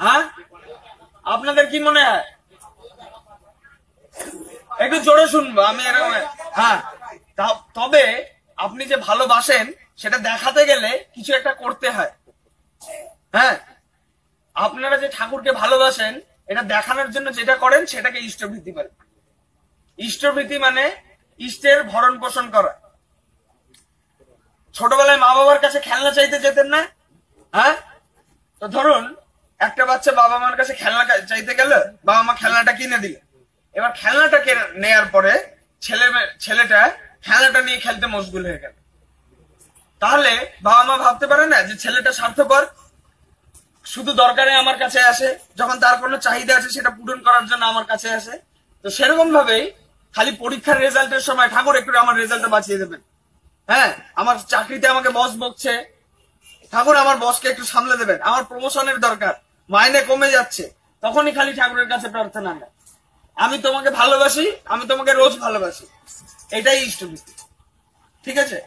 হ্যাঁ, আপনাদের কি মনে হয়? একটু জোরে শুনবো আমি এরকম। হ্যাঁ, তবে আপনি যে ভালোবাসেন সেটা দেখাতে গেলে কিছু একটা করতে হয়। হ্যাঁ, আপনারা যে ঠাকুরকে ভালোবাসেন এটা দেখানোর জন্য যেটা করেন সেটাকে ইষ্টভৃতি বলে। ইষ্টভৃতি মানে ইষ্টের ভরণ পোষণ করা। ছোটবেলায় মা বাবার কাছে খেলনা চাইতে যেতেন না? হ্যাঁ, তো ধরুন একটা বাচ্চা বাবা মার কাছে খেলনা চাইতে গেল, বাবা মা খেলনাটা কিনে দিল। এবার খেলনাটা নেয়ার পরে ছেলেটা খেলনাটা নিয়ে খেলতে মশগুল হয়ে গেল। তাহলে বাবা মা ভাবতে পারে না যে ছেলেটা স্বার্থপর, শুধু দরকারে আমার কাছে আসে, যখন তার কোনো চাহিদা আছে সেটা পূরণ করার জন্য আমার কাছে আসে। তো সেরকম ভাবেই খালি পরীক্ষার রেজাল্টের সময় ঠাকুর একটু আমার রেজাল্টটা বাঁচিয়ে দেবেন। হ্যাঁ, আমার চাকরিতে আমাকে বস বকছে, ঠাকুর আমার বসকে একটু সামলে দেবেন, আমার প্রমোশনের দরকার, মাইনে কমে যাচ্ছে, তখনই খালি ঠাকুরের কাছে প্রার্থনা না, আমি তোমাকে ভালোবাসি, আমি তোমাকে রোজ ভালোবাসি। এটাই ইষ্টভৃতি। ঠিক আছে?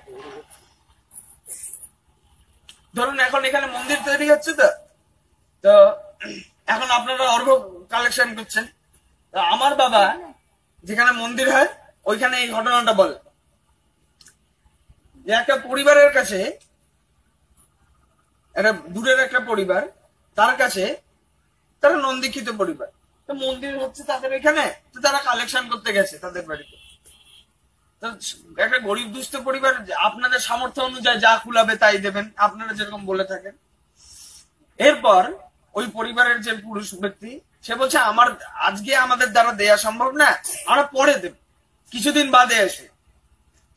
ধরুন এখন এখানে মন্দির তৈরি হচ্ছে, তো তো এখন আপনারা অর্ঘ কালেকশন করছেন। আমার বাবা যেখানে মন্দির হয় ওইখানে এই ঘটনাটা বলে যে একটা পরিবারের কাছে, একটা দূরের একটা পরিবার, তার কাছে, তারা নন্দীক্ষিত পরিবার, তো মন্দির হচ্ছে তাদের এখানে, তো তারা কালেকশন করতে গেছে তাদের বাড়িতে। তো একটা গরিব দুস্থ পরিবার, আপনাদের সামর্থ্য অনুযায়ী যা কুলাবে তাই দেবেন, আপনারা যেরকম বলে থাকেন। এরপর ওই পরিবারের যে পুরুষ ব্যক্তি সে বলছে আমার আজকে আমাদের দ্বারা দেয়া সম্ভব না, আমরা পরে দেব, কিছুদিন বাদে এসে।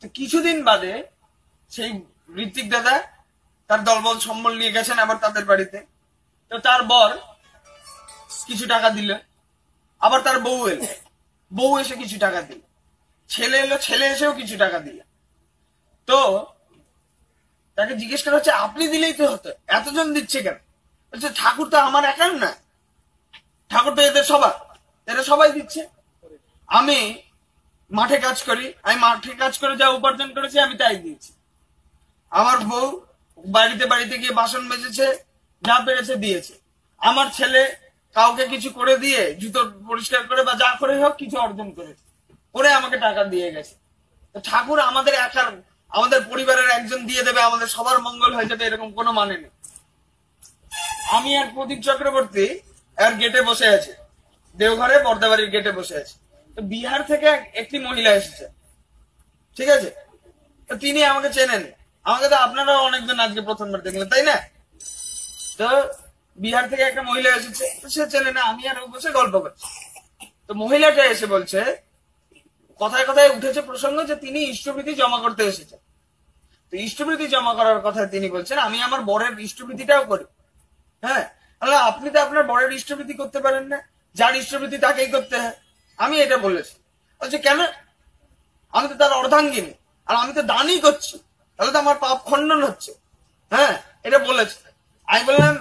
তো কিছুদিন বাদে সেই ঋত্বিক দাদা তার দলবল সম্বল নিয়ে গেছেন আবার তাদের বাড়িতে। তো তার বর কিছু টাকা দিল, আবার তার বউ এলো, বউ এসে কিছু টাকা দিল, ছেলে এলো, ছেলে এসেও কিছু টাকা দিল। তো তাকে জিজ্ঞেস করা হচ্ছে আপনি দিলেই তো হতো, এতজন দিচ্ছে কেন? বলছে ঠাকুর তো আমার একার না, ঠাকুর তো এদের সবার, এরা সবাই দিচ্ছে। আমি মাঠে কাজ করি, আমি মাঠে কাজ করে যা উপার্জন করেছি আমি তাই দিয়েছি। আমার বউ বাড়িতে বাড়িতে গিয়ে বাসন মেজেছে, যা পেরেছে দিয়েছে। আমার ছেলে কাউকে কিছু করে দিয়ে জুতো পরিষ্কার করে বা যা করে হোক কিছু অর্জন করেছে, করে আমাকে টাকা দিয়ে গেছে। তো ঠাকুর আমাদের একার, আমাদের পরিবারের একজন দিয়ে দেবে, আমাদের সবার মঙ্গল হয়ে যাবে, এরকম কোনো মানে নেই। আমি আর প্রদীপ চক্রবর্তী আর গেটে বসে আছে, দেওঘরে বর্দাবাড়ির গেটে বসে আছে। তো বিহার থেকে একটি মহিলা এসেছে, ঠিক আছে? তো তিনি আমাকে চেনেন, আমাকে তো আপনারা অনেকজন আজকে প্রথমবার দেখলেন, তাই না? তো বিহার থেকে একটা মহিলা এসেছে, সে চেনে না, আমি আর বসে গল্প করছি। তো মহিলাটা এসে বলছে, কথায় কথায় উঠেছে প্রসঙ্গ যে তিনি ইষ্টভৃতি জমা করতে এসেছেন। তো ইষ্টভৃতি জমা করার কথা তিনি বলছেন আমি আমার বরের ইষ্টভৃতিটাও করি। হ্যাঁ, তাহলে আপনি তো আপনার বরের ইষ্টভৃতি করতে পারেন না, যার ইষ্টভৃতি তাকেই করতে হয়। আমি এটা বলেছি। বলছে কেন? আমি তো তার অর্ধাঙ্গিনী, আর আমি তো দানই করছি, তাহলে তো আমার পাপ খণ্ডন হচ্ছে। হ্যাঁ, এটা বলেছে। আমি বললাম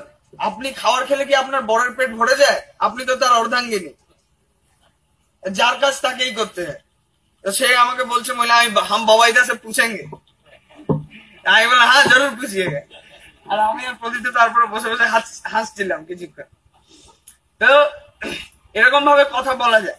আপনি খাওয়ার খেলে কি আপনার বরের পেট ভরে যায়? আপনি তো তার অর্ধাঙ্গিনী, যার কাজ তাকেই করতে হয়। তো সে আমাকে বলছে মহিলা হাম বাবাইদা সে পুছেঙ্গে। আমি বললাম হ্যাঁ জরুর পুছিয়েগে। আর আমি আর প্রদীপ তারপরে বসে বসে হাসছিলাম কিছুক্ষণ। তো এরকম ভাবে কথা বলা যায়।